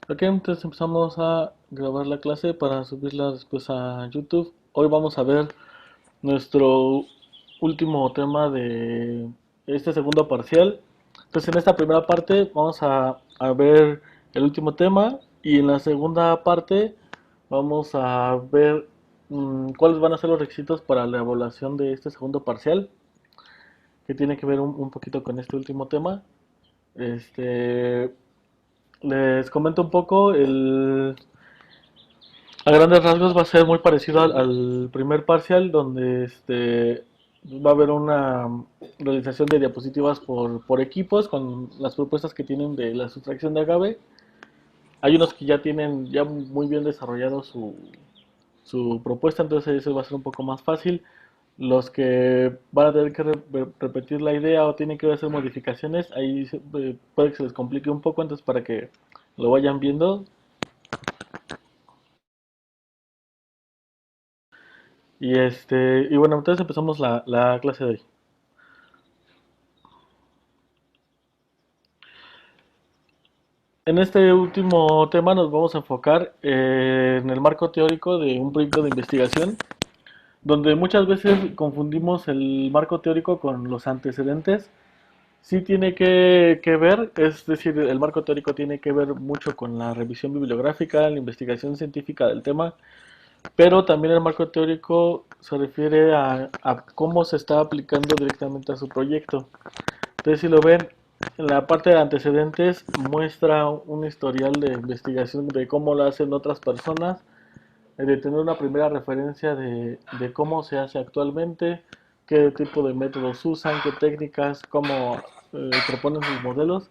Ok, entonces empezamos a grabar la clase para subirla después a YouTube. Hoy vamos a ver nuestro último tema de este segundo parcial. Entonces en esta primera parte vamos a ver el último tema y en la segunda parte vamos a ver cuáles van a ser los requisitos para la evaluación de este segundo parcial, que tiene que ver un poquito con este último tema. Este, Les comento un poco, a grandes rasgos va a ser muy parecido al primer parcial, donde va a haber una realización de diapositivas por equipos con las propuestas que tienen de la sustracción de agave. Hay unos que ya tienen ya muy bien desarrollado su propuesta, entonces eso va a ser un poco más fácil. Los que van a tener que repetir la idea o tienen que hacer modificaciones, ahí puede que se les complique un poco, entonces para que lo vayan viendo. Y bueno, entonces empezamos la clase de hoy. En este último tema nos vamos a enfocar en el marco teórico de un proyecto de investigación, donde muchas veces confundimos el marco teórico con los antecedentes. Sí tiene que ver, es decir, el marco teórico tiene que ver mucho con la revisión bibliográfica, la investigación científica del tema, pero también el marco teórico se refiere a cómo se está aplicando directamente a su proyecto. Entonces, si lo ven, en la parte de antecedentes muestra un historial de investigación de cómo lo hacen otras personas, de tener una primera referencia de cómo se hace actualmente, qué tipo de métodos usan, qué técnicas, cómo proponen sus modelos.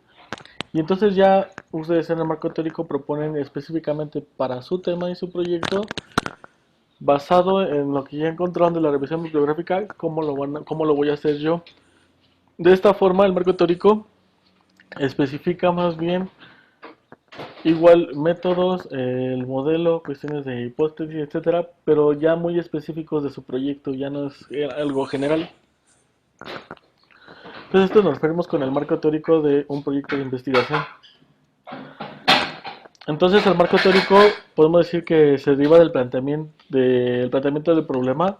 Y entonces ya ustedes en el marco teórico proponen específicamente para su tema y su proyecto, basado en lo que ya encontraron de la revisión bibliográfica, cómo lo voy a hacer yo. De esta forma, el marco teórico especifica más bien igual métodos, el modelo, cuestiones de hipótesis, etcétera, pero ya muy específicos de su proyecto, ya no es algo general. Entonces, esto nos referimos con el marco teórico de un proyecto de investigación. Entonces, el marco teórico podemos decir que se deriva del planteamiento del problema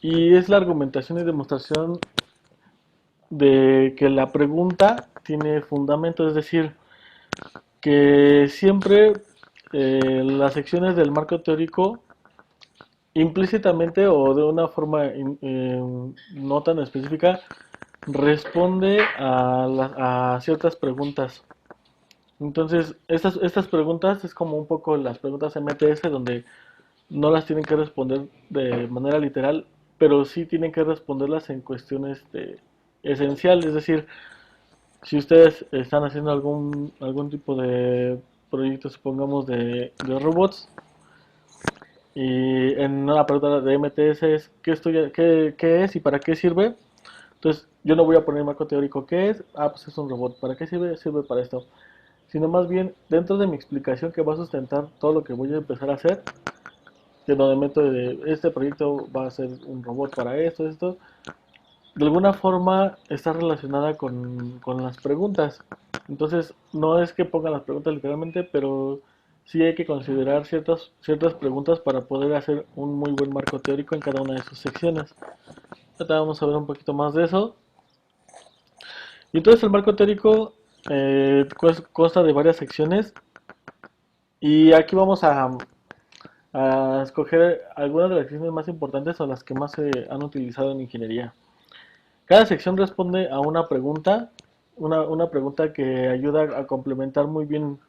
y es la argumentación y demostración de que la pregunta tiene fundamento, es decir, que siempre las secciones del marco teórico implícitamente o de una forma no tan específica responde a ciertas preguntas. Entonces, estas preguntas es como un poco las preguntas MTS, donde no las tienen que responder de manera literal, pero sí tienen que responderlas en cuestiones esenciales. Es decir, si ustedes están haciendo algún tipo de proyecto, supongamos, de robots, y en una pregunta de MTS es ¿qué es y para qué sirve? Entonces, yo no voy a poner marco teórico. ¿Qué es? Ah, pues es un robot. ¿Para qué sirve? Sirve para esto. Sino más bien, dentro de mi explicación que va a sustentar todo lo que voy a empezar a hacer, de donde meto este proyecto va a ser un robot para esto, de alguna forma está relacionada con las preguntas. Entonces, no es que pongan las preguntas literalmente, pero sí hay que considerar ciertas preguntas para poder hacer un muy buen marco teórico en cada una de sus secciones. Ahorita vamos a ver un poquito más de eso. Y entonces el marco teórico consta de varias secciones y aquí vamos a escoger algunas de las secciones más importantes o las que más se han utilizado en ingeniería. Cada sección responde a una pregunta, una pregunta que ayuda a complementar muy bien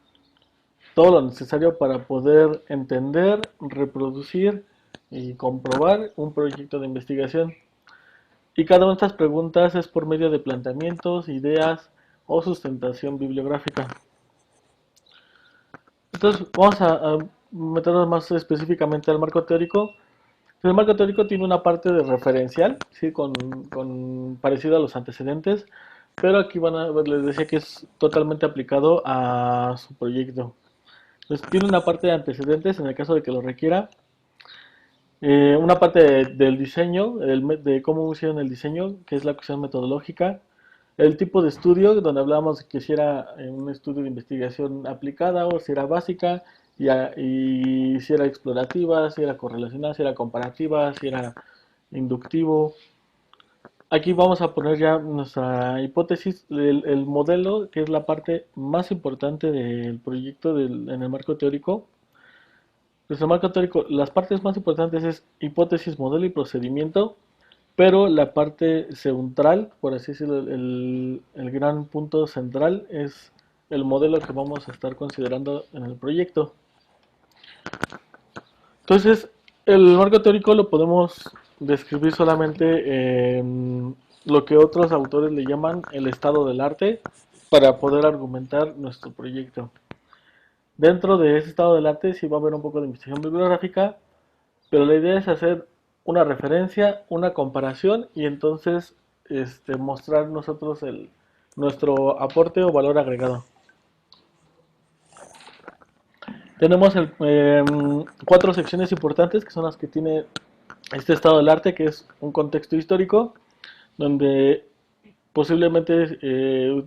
todo lo necesario para poder entender, reproducir y comprobar un proyecto de investigación. Y cada una de estas preguntas es por medio de planteamientos, ideas o sustentación bibliográfica. Entonces vamos a meternos más específicamente al marco teórico. El marco teórico tiene una parte de referencial, ¿sí? Parecido a los antecedentes, pero aquí les decía que es totalmente aplicado a su proyecto. Entonces tiene una parte de antecedentes en el caso de que lo requiera, una parte del diseño, de cómo hicieron el diseño, que es la cuestión metodológica, el tipo de estudio, donde hablábamos que si era un estudio de investigación aplicada o si era básica, y si era explorativa, si era correlacional, si era comparativa, si era inductivo. Aquí vamos a poner ya nuestra hipótesis, el modelo, que es la parte más importante del proyecto en el marco teórico. Pues el marco teórico, las partes más importantes es hipótesis, modelo y procedimiento, pero la parte central, por así decirlo, el gran punto central es el modelo que vamos a estar considerando en el proyecto. Entonces, el marco teórico lo podemos describir solamente en lo que otros autores le llaman el estado del arte para poder argumentar nuestro proyecto. Dentro de ese estado del arte sí va a haber un poco de investigación bibliográfica, pero la idea es hacer una referencia, una comparación y entonces mostrar nosotros nuestro aporte o valor agregado. Tenemos cuatro secciones importantes que son las que tiene este estado del arte, que es un contexto histórico, donde posiblemente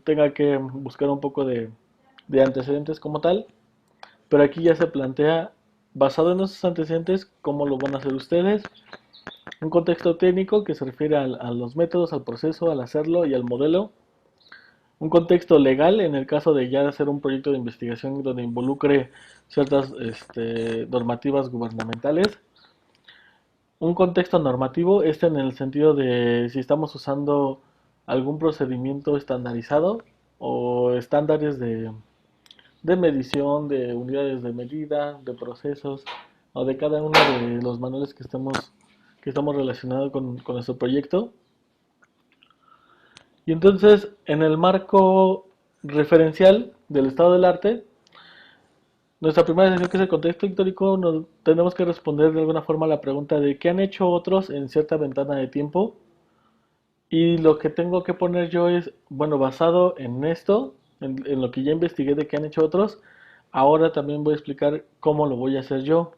tenga que buscar un poco de antecedentes como tal, pero aquí ya se plantea, basado en esos antecedentes, cómo lo van a hacer ustedes. Un contexto técnico que se refiere a los métodos, al proceso, al hacerlo y al modelo. Un contexto legal en el caso de ya hacer un proyecto de investigación donde involucre ciertas normativas gubernamentales. Un contexto normativo, en el sentido de si estamos usando algún procedimiento estandarizado o estándares de medición, de unidades de medida, de procesos o de cada uno de los manuales que estamos relacionados con nuestro proyecto. Y entonces, en el marco referencial del estado del arte, nuestra primera sección, que es el contexto histórico, nos tenemos que responder de alguna forma a la pregunta de qué han hecho otros en cierta ventana de tiempo. Y lo que tengo que poner yo es, bueno, basado en esto, en lo que ya investigué de qué han hecho otros, ahora también voy a explicar cómo lo voy a hacer yo.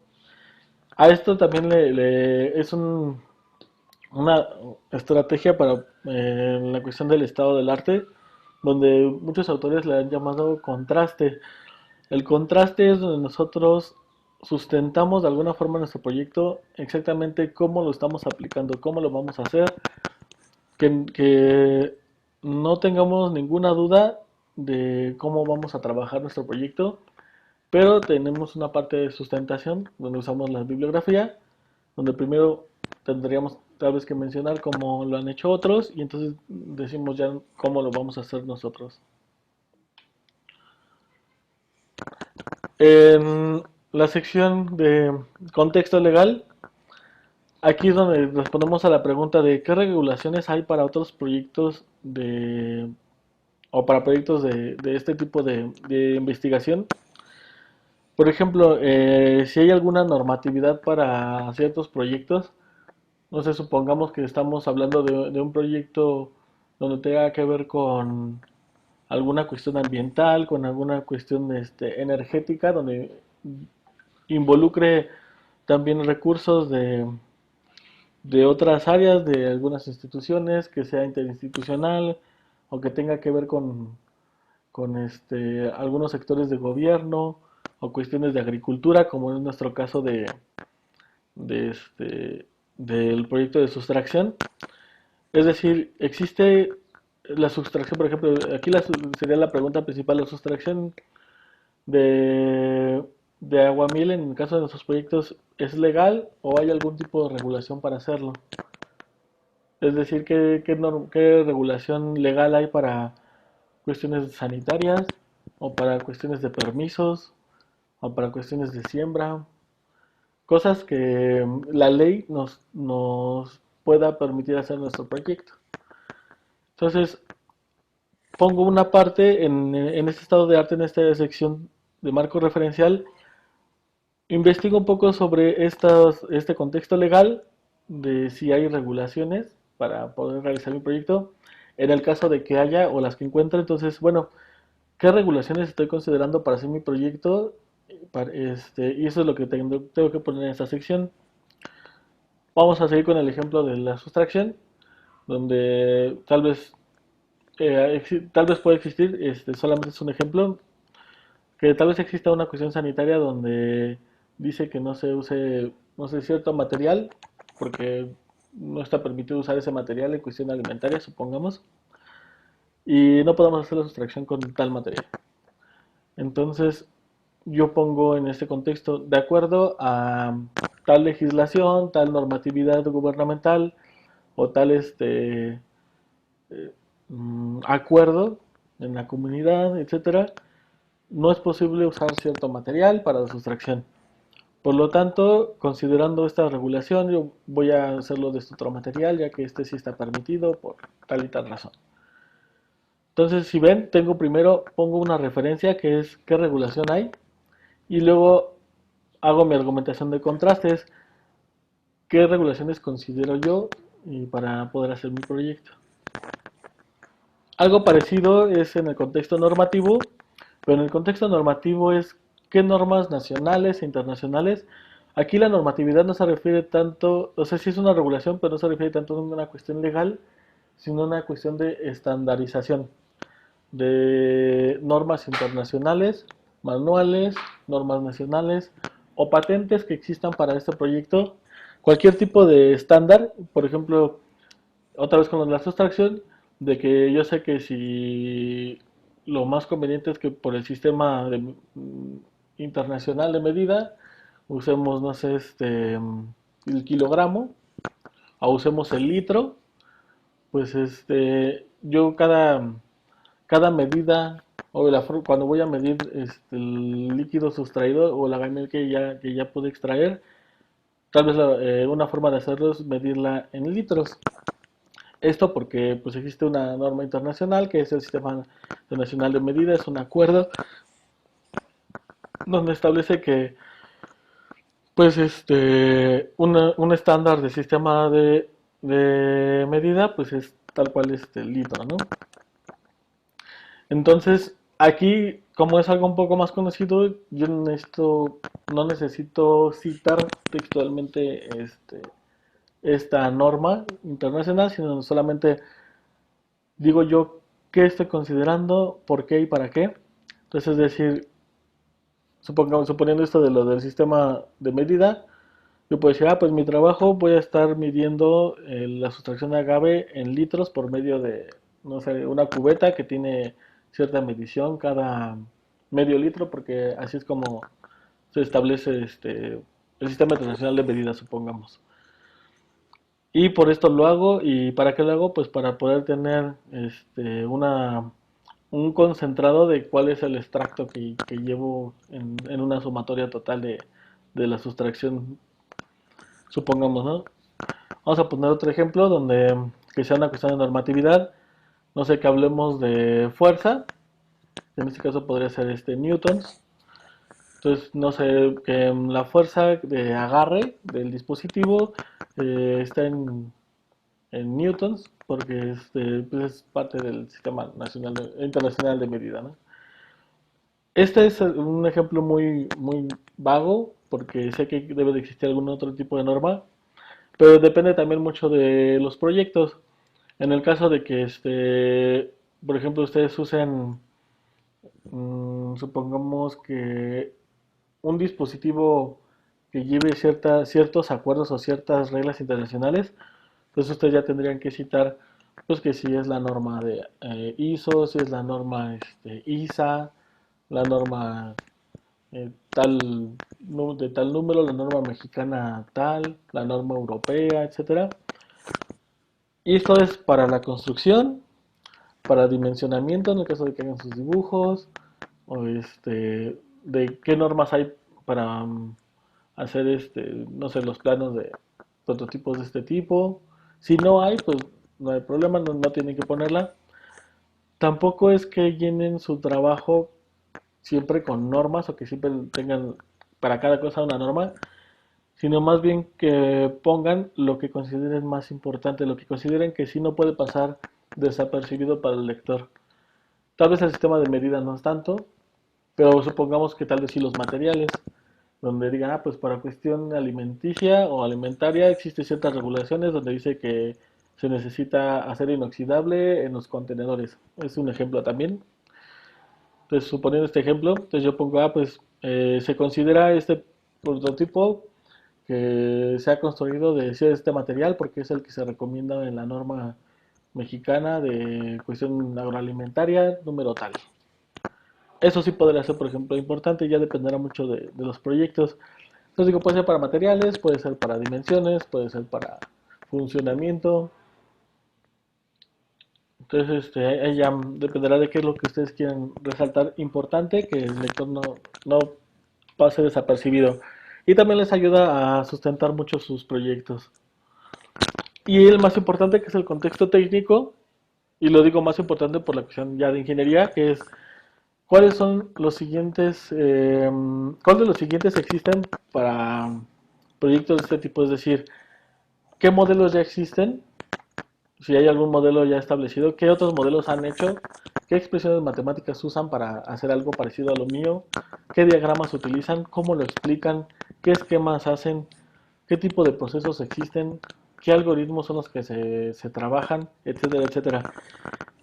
A esto también es una estrategia para la cuestión del estado del arte, donde muchos autores le han llamado contraste. El contraste es donde nosotros sustentamos de alguna forma nuestro proyecto, exactamente cómo lo estamos aplicando, cómo lo vamos a hacer, que no tengamos ninguna duda de cómo vamos a trabajar nuestro proyecto, pero tenemos una parte de sustentación donde usamos la bibliografía, donde primero tendríamos tal vez que mencionar cómo lo han hecho otros y entonces decimos ya cómo lo vamos a hacer nosotros. En la sección de contexto legal, aquí es donde respondemos a la pregunta de qué regulaciones hay para otros proyectos o para proyectos de este tipo de investigación. Por ejemplo, si hay alguna normatividad para ciertos proyectos, no sé, supongamos que estamos hablando de un proyecto donde tenga que ver con alguna cuestión ambiental, con alguna cuestión energética, donde involucre también recursos de otras áreas, de algunas instituciones, que sea interinstitucional o que tenga que ver con algunos sectores de gobierno o cuestiones de agricultura, como es nuestro caso de del proyecto de sustracción. Es decir, existe la sustracción, por ejemplo, aquí sería la pregunta principal, la sustracción de aguamiel en el caso de nuestros proyectos, ¿es legal o hay algún tipo de regulación para hacerlo? Es decir, ¿qué regulación legal hay para cuestiones sanitarias o para cuestiones de permisos o para cuestiones de siembra? Cosas que la ley nos pueda permitir hacer nuestro proyecto. Entonces, pongo una parte en este estado de arte, en esta sección de marco referencial, investigo un poco sobre este contexto legal, de si hay regulaciones para poder realizar mi proyecto. En el caso de que haya o las que encuentre, entonces, bueno, ¿qué regulaciones estoy considerando para hacer mi proyecto? Y eso es lo que tengo que poner en esta sección. Vamos a seguir con el ejemplo de la sustracción, donde tal vez tal vez puede existir, solamente es un ejemplo, que tal vez exista una cuestión sanitaria donde dice que no se use, no sé, cierto material, porque no está permitido usar ese material en cuestión alimentaria, supongamos, y no podemos hacer la sustracción con tal material. Entonces, yo pongo en este contexto, de acuerdo a tal legislación, tal normatividad gubernamental o tal acuerdo en la comunidad, etcétera, no es posible usar cierto material para la sustracción. Por lo tanto, considerando esta regulación, yo voy a hacerlo de este otro material, ya que este sí está permitido por tal y tal razón. Entonces, si ven, tengo primero, pongo una referencia que es qué regulación hay, y luego hago mi argumentación de contrastes, qué regulaciones considero yo y para poder hacer mi proyecto. Algo parecido es en el contexto normativo, pero en el contexto normativo es qué normas nacionales e internacionales. Aquí la normatividad no se refiere tanto, o sea, sí es una regulación, pero no se refiere tanto a una cuestión legal, sino a una cuestión de estandarización de normas internacionales, manuales, normas nacionales o patentes que existan para este proyecto. Cualquier tipo de estándar, por ejemplo, otra vez con la sustracción, de que yo sé que si lo más conveniente es que por el sistema internacional de medida usemos, no sé, el kilogramo o usemos el litro, pues yo cada medida o cuando voy a medir el líquido sustraído o la gamel que ya pude extraer, tal vez una forma de hacerlo es medirla en litros. Esto porque pues existe una norma internacional que es el Sistema Internacional de Medida, es un acuerdo donde establece que pues un estándar de sistema de medida pues es tal cual el litro, ¿no? Entonces, aquí, como es algo un poco más conocido, yo no necesito citar textualmente esta norma internacional, sino solamente digo yo qué estoy considerando, por qué y para qué. Entonces, es decir, suponiendo esto de lo del sistema de medida, yo puedo decir, pues mi trabajo voy a estar midiendo la sustracción de agave en litros por medio de, no sé, una cubeta que tiene cierta medición cada medio litro, porque así es como se establece el sistema internacional de medidas, supongamos. Y por esto lo hago, ¿y para qué lo hago? Pues para poder tener un concentrado de cuál es el extracto que llevo en una sumatoria total de la sustracción, supongamos, ¿no? Vamos a poner otro ejemplo donde que sea una cuestión de normatividad. No sé, que hablemos de fuerza. En este caso podría ser newtons. Entonces, no sé, que la fuerza de agarre del dispositivo está en newtons, porque pues es parte del sistema nacional internacional de medida, ¿no? Este es un ejemplo muy vago, porque sé que debe de existir algún otro tipo de norma, pero depende también mucho de los proyectos. En el caso de que, por ejemplo, ustedes usen, supongamos que un dispositivo que lleve ciertos acuerdos o ciertas reglas internacionales, pues ustedes ya tendrían que citar, pues que si es la norma de ISO, si es la norma ISA, la norma de tal número, la norma mexicana tal, la norma europea, etcétera. Y esto es para la construcción, para dimensionamiento, en el caso de que hagan sus dibujos, o de qué normas hay para hacer no sé, los planos de prototipos de este tipo. Si no hay, pues no hay problema, no tienen que ponerla. Tampoco es que llenen su trabajo siempre con normas o que siempre tengan para cada cosa una norma, sino más bien que pongan lo que consideren más importante, lo que consideren que sí no puede pasar desapercibido para el lector. Tal vez el sistema de medida no es tanto, pero supongamos que tal vez sí los materiales, donde digan, pues para cuestión alimenticia o alimentaria existen ciertas regulaciones donde dice que se necesita acero inoxidable en los contenedores. Es un ejemplo también. Entonces, suponiendo este ejemplo, entonces yo pongo, pues se considera este prototipo que se ha construido de este material porque es el que se recomienda en la norma mexicana de cuestión agroalimentaria número tal. Eso sí podría ser, por ejemplo, importante, ya dependerá mucho de los proyectos. Entonces digo, puede ser para materiales, puede ser para dimensiones, puede ser para funcionamiento. Entonces, ahí ya dependerá de qué es lo que ustedes quieran resaltar importante, que el lector no pase desapercibido. Y también les ayuda a sustentar mucho sus proyectos. Y el más importante, que es el contexto técnico, y lo digo más importante por la cuestión ya de ingeniería, que es cuáles son los siguientes, cuáles de los siguientes existen para proyectos de este tipo, es decir, qué modelos ya existen, si hay algún modelo ya establecido, qué otros modelos han hecho, qué expresiones matemáticas usan para hacer algo parecido a lo mío, qué diagramas utilizan, cómo lo explican, qué esquemas hacen, qué tipo de procesos existen, qué algoritmos son los que se trabajan, etcétera, etcétera.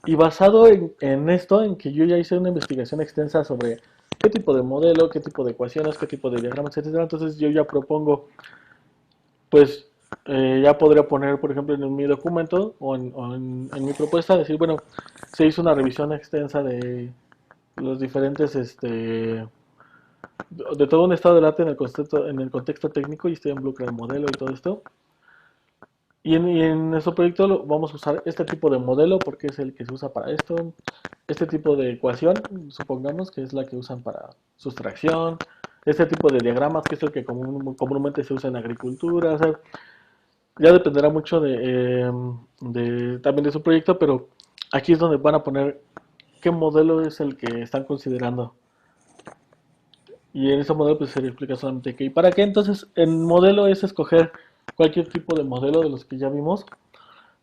Y basado en esto, en que yo ya hice una investigación extensa sobre qué tipo de modelo, qué tipo de ecuaciones, qué tipo de diagramas, etcétera, entonces yo ya propongo, pues ya podría poner, por ejemplo, en mi documento o en mi propuesta, decir, bueno, se hizo una revisión extensa de los diferentes, de todo un estado del arte en el contexto técnico y estoy involucrado en el modelo y todo esto. Y en nuestro proyecto vamos a usar este tipo de modelo porque es el que se usa para esto. Este tipo de ecuación, supongamos que es la que usan para sustracción. Este tipo de diagramas, que es el que comúnmente se usa en agricultura. O sea, ya dependerá mucho también de su proyecto, pero aquí es donde van a poner qué modelo es el que están considerando. Y en ese modelo pues se le explica solamente qué y para qué. Entonces, el modelo es escoger cualquier tipo de modelo de los que ya vimos,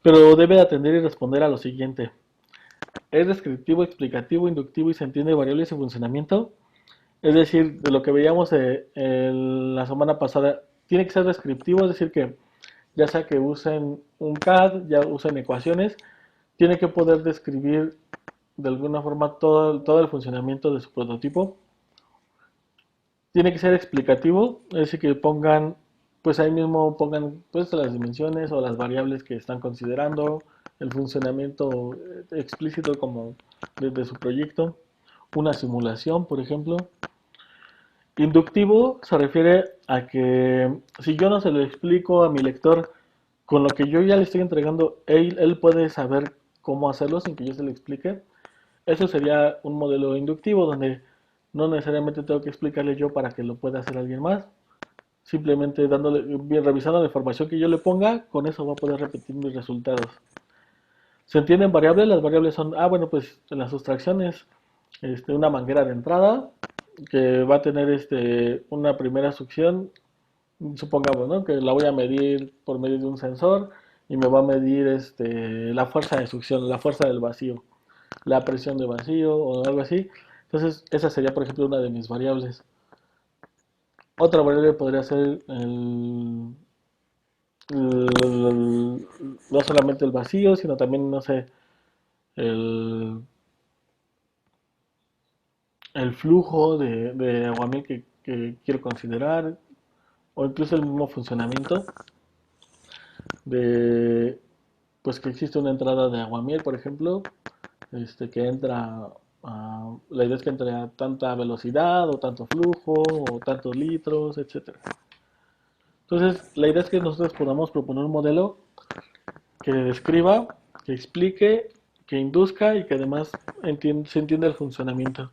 pero debe atender y responder a lo siguiente. ¿Es descriptivo, explicativo, inductivo y se entiende variables y funcionamiento? Es decir, de lo que veíamos la semana pasada, tiene que ser descriptivo, es decir, que ya sea que usen un CAD, ya usen ecuaciones, tiene que poder describir de alguna forma todo el funcionamiento de su prototipo. Tiene que ser explicativo, es decir, que pongan, pues ahí mismo pongan pues las dimensiones o las variables que están considerando, el funcionamiento explícito como de su proyecto, una simulación, por ejemplo. Inductivo se refiere a que si yo no se lo explico a mi lector con lo que yo ya le estoy entregando, él puede saber cómo hacerlo sin que yo se lo explique. Eso sería un modelo inductivo donde no necesariamente tengo que explicarle yo para que lo pueda hacer alguien más. Simplemente dándole, bien, revisando la información que yo le ponga, con eso va a poder repetir mis resultados. ¿Se entienden variables? Las variables son, bueno, pues en las sustracciones, una manguera de entrada que va a tener una primera succión, supongamos, ¿no? Que la voy a medir por medio de un sensor y me va a medir la fuerza de succión, la fuerza del vacío, la presión de vacío o algo así. Entonces, esa sería, por ejemplo, una de mis variables. Otra variable podría ser no solamente el vacío, sino también, no sé, el, el flujo de aguamiel que quiero considerar, o incluso el mismo funcionamiento de, pues que existe una entrada de aguamiel, por ejemplo, que entra, la idea es que entre a tanta velocidad, o tanto flujo, o tantos litros, etcétera. Entonces, la idea es que nosotros podamos proponer un modelo que describa, que explique, que induzca y que además se entienda el funcionamiento.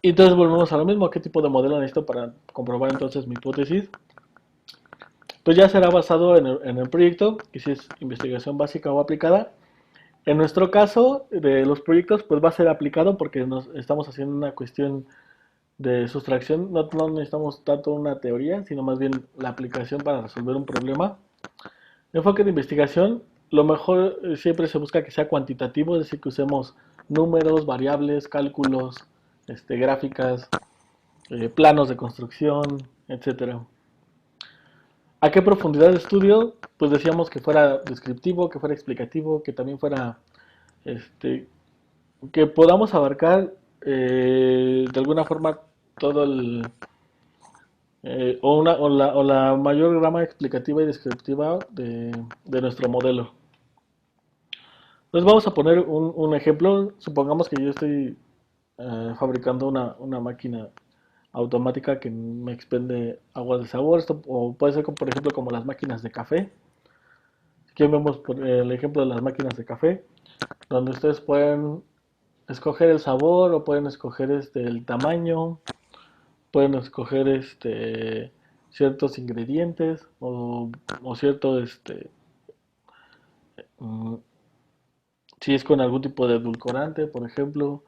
Y entonces volvemos a lo mismo, ¿qué tipo de modelo necesito para comprobar entonces mi hipótesis? Pues ya será basado en el proyecto, y si es investigación básica o aplicada. En nuestro caso, de los proyectos, pues va a ser aplicado porque nos estamos haciendo una cuestión de sustracción. No necesitamos tanto una teoría, sino más bien la aplicación para resolver un problema. Enfoque de investigación, lo mejor siempre se busca que sea cuantitativo, es decir, que usemos números, variables, cálculos, gráficas, planos de construcción, etcétera. ¿A qué profundidad de estudio? Pues decíamos que fuera descriptivo, que fuera explicativo, que también fuera, este, que podamos abarcar de alguna forma todo o la mayor gama explicativa y descriptiva de nuestro modelo. Entonces vamos a poner un ejemplo. Supongamos que yo estoy fabricando una máquina automática que me expende agua de sabor. Esto, o puede ser, como, por ejemplo, como las máquinas de café. Aquí vemos el ejemplo de las máquinas de café, donde ustedes pueden escoger el sabor o pueden escoger el tamaño, pueden escoger ciertos ingredientes o cierto, mm, si es con algún tipo de edulcorante, por ejemplo,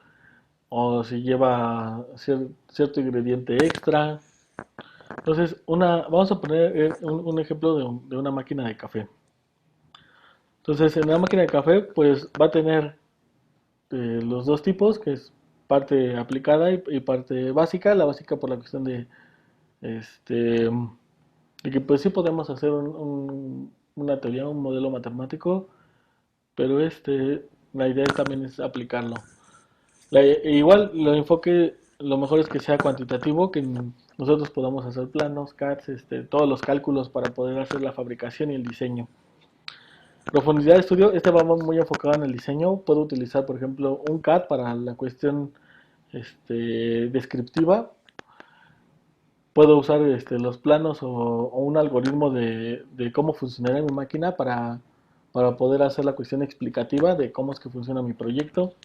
o si lleva cierto ingrediente extra. Entonces, vamos a poner un ejemplo de una máquina de café. Entonces, en una máquina de café, pues va a tener los dos tipos, que es parte aplicada y parte básica. La básica por la cuestión este, de que pues sí podemos hacer una teoría, un modelo matemático, pero la idea también es aplicarlo. Igual lo enfoque, lo mejor es que sea cuantitativo, que nosotros podamos hacer planos, CADs, todos los cálculos para poder hacer la fabricación y el diseño. Profundidad de estudio, va muy enfocado en el diseño. Puedo utilizar, por ejemplo, un CAD para la cuestión descriptiva. Puedo usar los planos o un algoritmo de cómo funcionará mi máquina para poder hacer la cuestión explicativa de cómo es que funciona mi proyecto.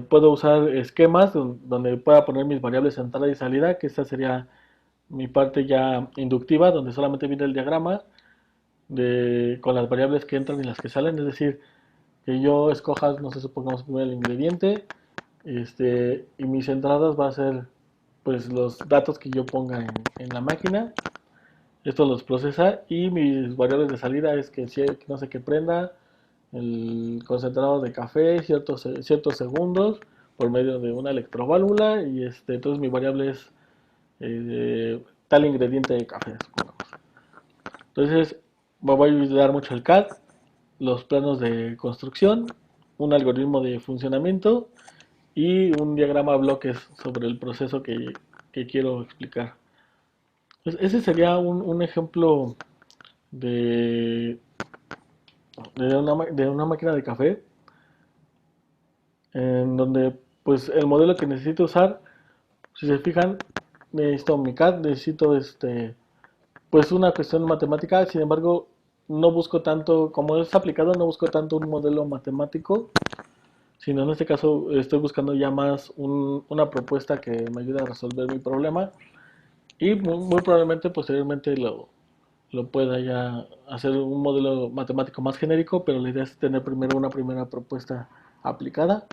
Puedo usar esquemas donde pueda poner mis variables de entrada y salida, que esta sería mi parte ya inductiva, donde solamente viene el diagrama con las variables que entran y las que salen, es decir, que yo escoja, no sé, supongamos primero el ingrediente, y mis entradas va a ser pues los datos que yo ponga en la máquina, esto los procesa y mis variables de salida es que si no sé qué prenda el concentrado de café ciertos segundos por medio de una electroválvula y entonces mi variable es tal ingrediente de café, supongamos. Entonces me va a ayudar mucho el CAD, los planos de construcción, un algoritmo de funcionamiento y un diagrama a bloques sobre el proceso que quiero explicar. Pues ese sería un ejemplo de, de una máquina de café en donde pues el modelo que necesito usar, si se fijan, necesito mi CAD, necesito pues una cuestión matemática, sin embargo, no busco tanto, como es aplicado, no busco tanto un modelo matemático, sino en este caso estoy buscando ya más una propuesta que me ayude a resolver mi problema y muy probablemente posteriormente lo pueda ya hacer un modelo matemático más genérico, pero la idea es tener primero una primera propuesta aplicada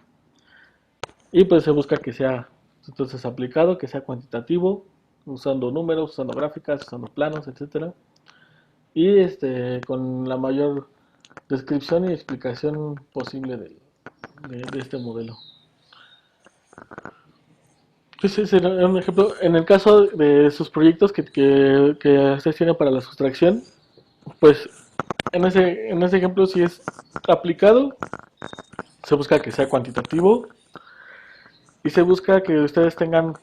y pues se busca que sea entonces aplicado, que sea cuantitativo, usando números, usando gráficas, usando planos, etcétera. Y con la mayor descripción y explicación posible de este modelo. Pues ese era un ejemplo. En el caso de sus proyectos que ustedes tienen para la sustracción, pues en ese ejemplo si es aplicado, se busca que sea cuantitativo y se busca que ustedes tengan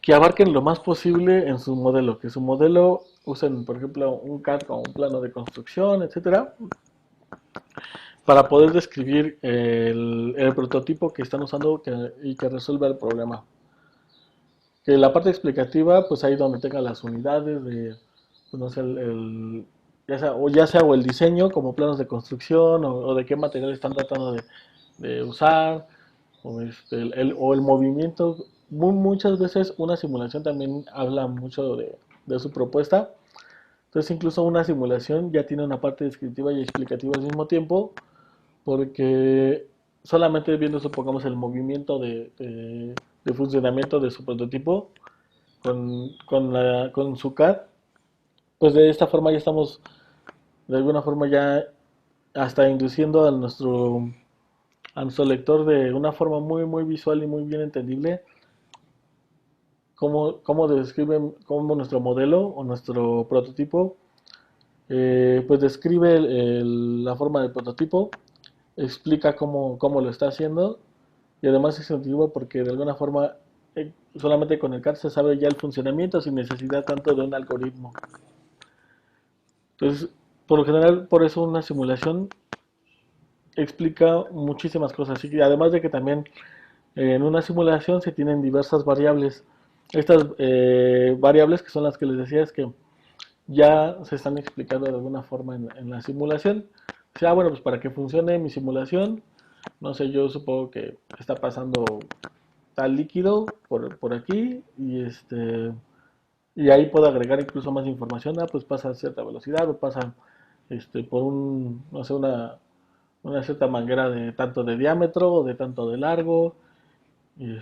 que abarquen lo más posible en su modelo, que su modelo usen, por ejemplo, un CAD como un plano de construcción, etcétera, para poder describir el prototipo que están usando y que resuelva el problema. Que la parte explicativa, pues ahí donde tenga las unidades de, pues no sé, ya sea o el diseño como planos de construcción o de qué material están tratando de usar, o el movimiento. Muchas veces una simulación también habla mucho de su propuesta. Entonces incluso una simulación ya tiene una parte descriptiva y explicativa al mismo tiempo, porque solamente viendo, supongamos, el movimiento de funcionamiento de su prototipo con su CAD, pues de esta forma ya estamos, de alguna forma ya hasta induciendo a nuestro lector de una forma muy, muy visual y muy bien entendible cómo describe, cómo nuestro modelo o nuestro prototipo, pues describe la forma del prototipo, explica cómo lo está haciendo y además es intuitivo porque de alguna forma solamente con el CAD se sabe ya el funcionamiento sin necesidad tanto de un algoritmo. Entonces, por lo general, por eso una simulación explica muchísimas cosas. Y además de que también en una simulación se tienen diversas variables. Estas variables que son las que les decía es que ya se están explicando de alguna forma en la simulación. O sea, bueno, pues para que funcione mi simulación, no sé, yo supongo que está pasando tal líquido por aquí y ahí puedo agregar incluso más información. Ah, pues pasa a cierta velocidad o pasa por no sé, una cierta manguera de tanto de diámetro o de tanto de largo. Y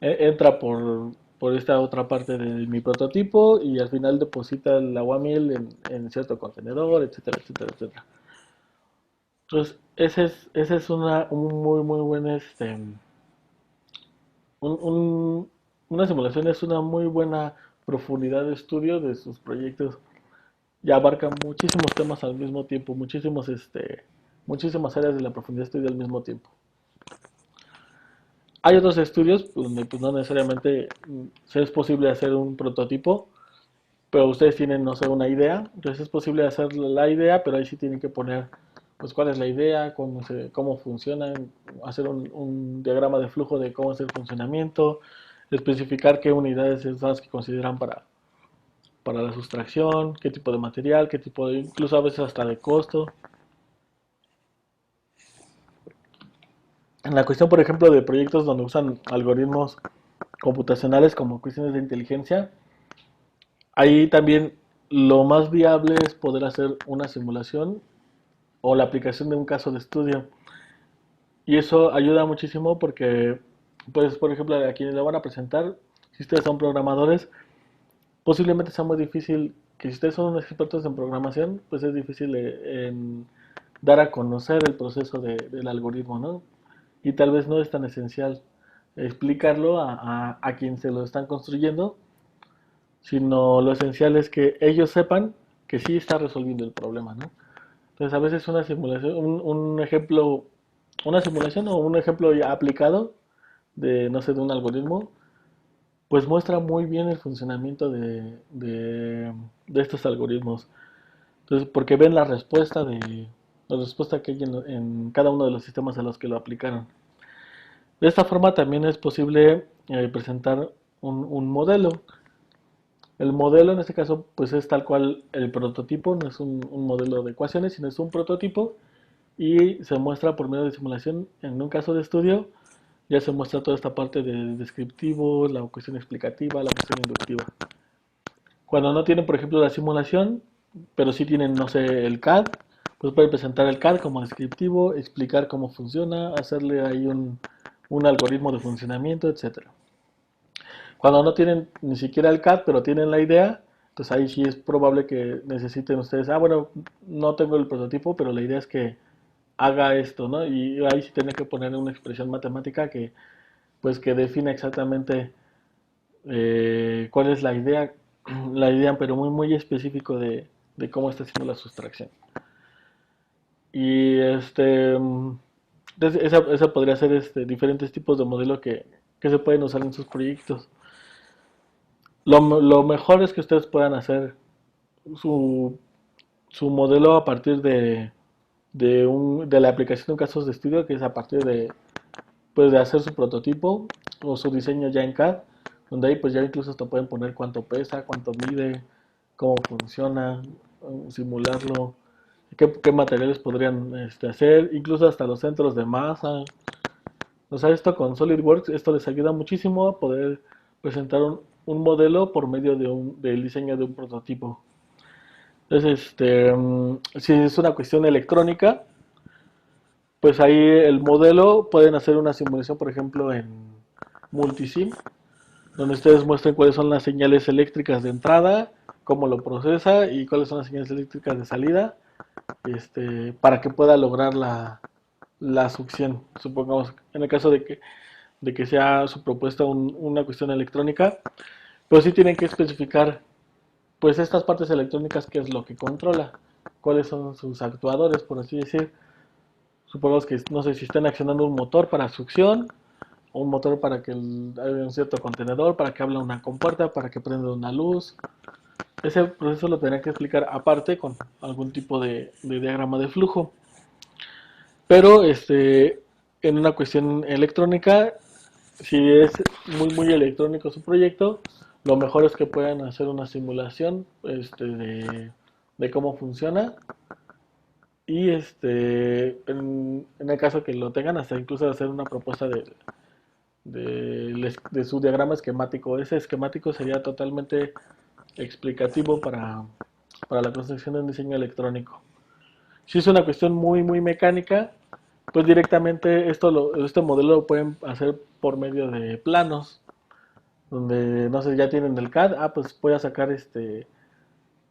entra por esta otra parte de mi prototipo y al final deposita el aguamiel en cierto contenedor, etcétera, etcétera, etcétera. Entonces, ese es un muy, muy buen, un- un- una simulación es una muy buena profundidad de estudio de sus proyectos. Ya abarca muchísimos temas al mismo tiempo, muchísimas áreas de la profundidad de estudio al mismo tiempo. Hay otros estudios donde pues, no necesariamente es posible hacer un prototipo, pero ustedes tienen, no sé, una idea, entonces es posible hacer la idea, pero ahí sí tienen que poner, pues, cuál es la idea, cómo funciona, hacer un diagrama de flujo de cómo es el funcionamiento, especificar qué unidades son las que consideran para la sustracción, qué tipo de material, qué tipo de, incluso a veces hasta de costo. En la cuestión, por ejemplo, de proyectos donde usan algoritmos computacionales como cuestiones de inteligencia, ahí también lo más viable es poder hacer una simulación o la aplicación de un caso de estudio. Y eso ayuda muchísimo porque, pues, por ejemplo, a quienes le van a presentar, si ustedes son programadores, posiblemente sea muy difícil que si ustedes son expertos en programación, pues es difícil en dar a conocer el proceso del algoritmo, ¿no? Y tal vez no es tan esencial explicarlo a quien se lo están construyendo, sino lo esencial es que ellos sepan que sí está resolviendo el problema, ¿no? Entonces, a veces una simulación, un ejemplo, una simulación o un ejemplo ya aplicado de, no sé, de un algoritmo, pues muestra muy bien el funcionamiento de estos algoritmos. Entonces, porque ven la respuesta que hay en cada uno de los sistemas a los que lo aplicaron. De esta forma también es posible presentar un modelo. El modelo en este caso pues es tal cual el prototipo, no es un modelo de ecuaciones, sino es un prototipo y se muestra por medio de simulación. En un caso de estudio ya se muestra toda esta parte de descriptivo, la cuestión explicativa, la cuestión inductiva. Cuando no tienen, por ejemplo, la simulación, pero sí tienen, no sé, el CAD, pues pueden presentar el CAD como descriptivo, explicar cómo funciona, hacerle ahí un algoritmo de funcionamiento, etcétera. Cuando no tienen ni siquiera el CAD, pero tienen la idea, pues ahí sí es probable que necesiten ustedes, bueno, no tengo el prototipo, pero la idea es que haga esto, ¿no? Y ahí sí tiene que poner una expresión matemática pues que define exactamente cuál es la idea, pero muy, muy específico de cómo está haciendo la sustracción. Y entonces esa podría ser diferentes tipos de modelo que se pueden usar en sus proyectos. Lo mejor es que ustedes puedan hacer su, su modelo a partir de la aplicación de casos de estudio, que es a partir pues, de hacer su prototipo o su diseño ya en CAD, donde ahí pues ya incluso hasta pueden poner cuánto pesa, cuánto mide, cómo funciona, simularlo, qué materiales podrían hacer, incluso hasta los centros de masa. O sea, esto con SolidWorks, esto les ayuda muchísimo a poder presentar un modelo por medio del diseño de un prototipo. Entonces, si es una cuestión electrónica, pues ahí el modelo pueden hacer una simulación, por ejemplo, en Multisim, donde ustedes muestren cuáles son las señales eléctricas de entrada, cómo lo procesa y cuáles son las señales eléctricas de salida, para que pueda lograr la succión. Supongamos, en el caso de que de que sea su propuesta una cuestión electrónica, pero sí tienen que especificar, pues, estas partes electrónicas, qué es lo que controla, cuáles son sus actuadores, por así decir. Supongamos que, no sé, si están accionando un motor para succión, o un motor para que haya un cierto contenedor, para que abra una compuerta, para que prenda una luz. Ese proceso lo tendrán que explicar aparte con algún tipo de diagrama de flujo. Pero en una cuestión electrónica, si es muy electrónico su proyecto, lo mejor es que puedan hacer una simulación de cómo funciona. Y en el caso que lo tengan, hasta incluso hacer una propuesta de su diagrama esquemático. Ese esquemático sería totalmente explicativo para la construcción de un diseño electrónico. Si es una cuestión muy mecánica, pues directamente este modelo lo pueden hacer por medio de planos, donde, no sé, ya tienen el CAD, pues voy a sacar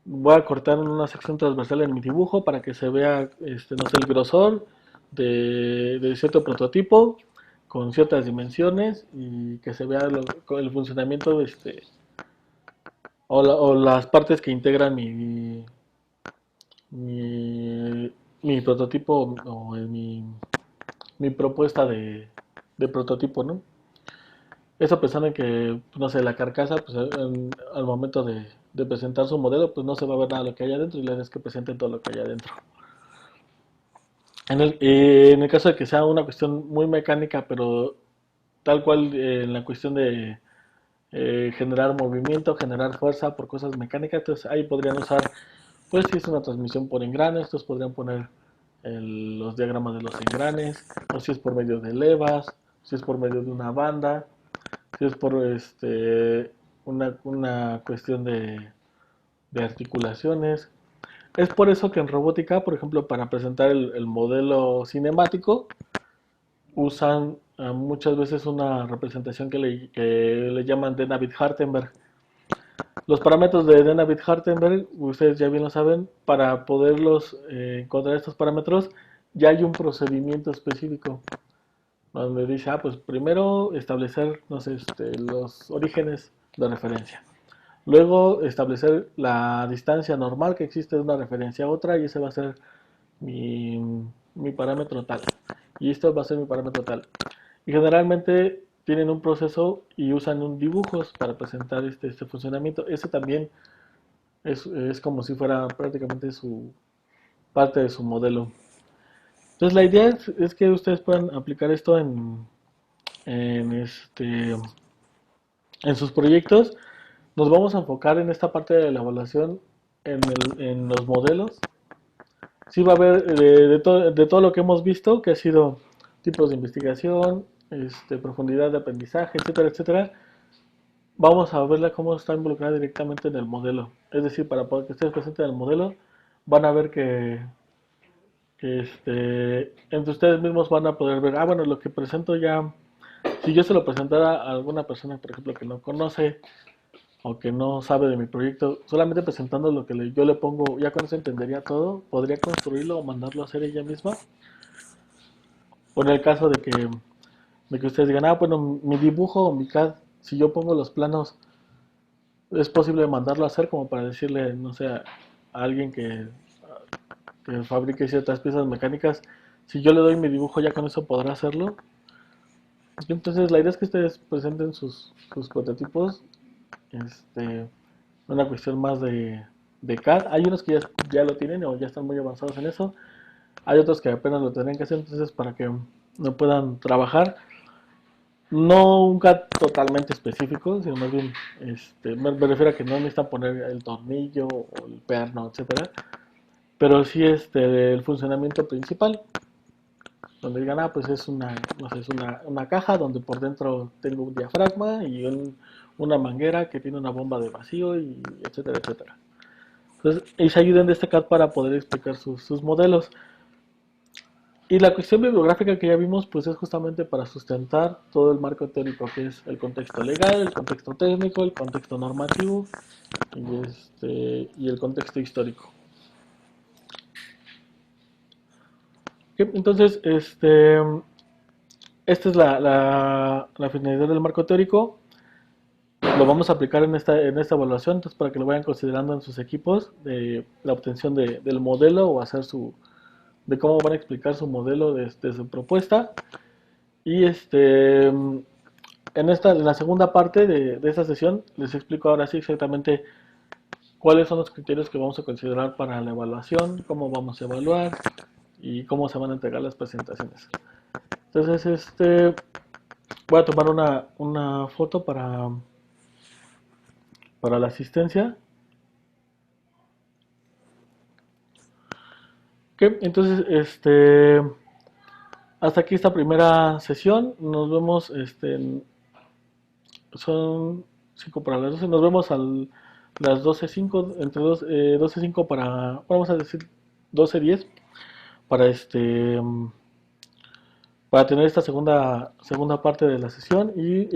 voy a cortar una sección transversal en mi dibujo para que se vea, no sé, el grosor de cierto prototipo con ciertas dimensiones y que se vea el funcionamiento o las partes que integran mi, mi prototipo o mi propuesta de prototipo, ¿no? Eso pensando en que, no sé, la carcasa, pues al momento de presentar su modelo, pues no se va a ver nada de lo que hay adentro y la idea es que presenten todo lo que hay adentro. En el caso de que sea una cuestión muy mecánica, pero tal cual en la cuestión de generar movimiento, generar fuerza por cosas mecánicas, entonces ahí podrían usar, pues si es una transmisión por engranes, estos podrían poner los diagramas de los engranes, o si es por medio de levas, si es por medio de una banda, si es por una cuestión de articulaciones. Es por eso que en robótica, por ejemplo, para presentar el modelo cinemático, usan muchas veces una representación que le llaman de Navier-Hartenberg. Los parámetros de Navier-Hartenberg, ustedes ya bien lo saben, para poderlos encontrar estos parámetros, ya hay un procedimiento específico donde dice, pues primero establecer, no sé, los orígenes de referencia. Luego establecer la distancia normal que existe de una referencia a otra y ese va a ser mi, mi parámetro tal. Y esto va a ser mi parámetro tal. Y generalmente tienen un proceso y usan un dibujos para presentar este funcionamiento. Ese también es como si fuera prácticamente su parte de su modelo. Entonces la idea es que ustedes puedan aplicar esto en, este, en sus proyectos. Nos vamos a enfocar en esta parte de la evaluación en los modelos. Sí va a haber de todo lo que hemos visto, que ha sido tipos de investigación, profundidad de aprendizaje, etcétera, etcétera. Vamos a verla cómo está involucrada directamente en el modelo. Es decir, para poder que ustedes presenten el modelo, van a ver que entre ustedes mismos van a poder ver, bueno, lo que presento ya, si yo se lo presentara a alguna persona, por ejemplo, que no conoce o que no sabe de mi proyecto, solamente presentando lo que yo le pongo, ya con eso entendería todo, podría construirlo o mandarlo a hacer ella misma. O en el caso de que ustedes digan, bueno, mi dibujo o mi CAD, si yo pongo los planos, es posible mandarlo a hacer como para decirle, no sé, a alguien que fabrique ciertas piezas mecánicas, si yo le doy mi dibujo ya con eso podrá hacerlo. Entonces la idea es que ustedes presenten sus prototipos, una cuestión más de CAD. Hay unos que ya lo tienen o ya están muy avanzados en eso. Hay otros que apenas lo tendrán que hacer, entonces para que no puedan trabajar. No un CAD totalmente específico, sino más bien, me refiero a que no necesitan poner el tornillo o el perno, etcétera, pero sí el funcionamiento principal, donde digan, pues es no sé, es una caja donde por dentro tengo un diafragma y una manguera que tiene una bomba de vacío y etcétera, etcétera. Entonces, y se ayuden de este CAD para poder explicar sus modelos. Y la cuestión bibliográfica que ya vimos, pues es justamente para sustentar todo el marco teórico, que es el contexto legal, el contexto técnico, el contexto normativo y el contexto histórico. Entonces, esta es la finalidad del marco teórico. Lo vamos a aplicar en esta evaluación, entonces para que lo vayan considerando en sus equipos de la obtención del modelo o hacer de cómo van a explicar su modelo de su propuesta. Y en la segunda parte de esta sesión les explico ahora sí exactamente cuáles son los criterios que vamos a considerar para la evaluación, cómo vamos a evaluar y cómo se van a entregar las presentaciones. Entonces, voy a tomar una foto para la asistencia. Ok, entonces, hasta aquí esta primera sesión. Nos vemos, son 5 para las 12. Nos vemos las 12:05, entre 12:05 vamos a decir 12:10, para para tener esta segunda parte de la sesión y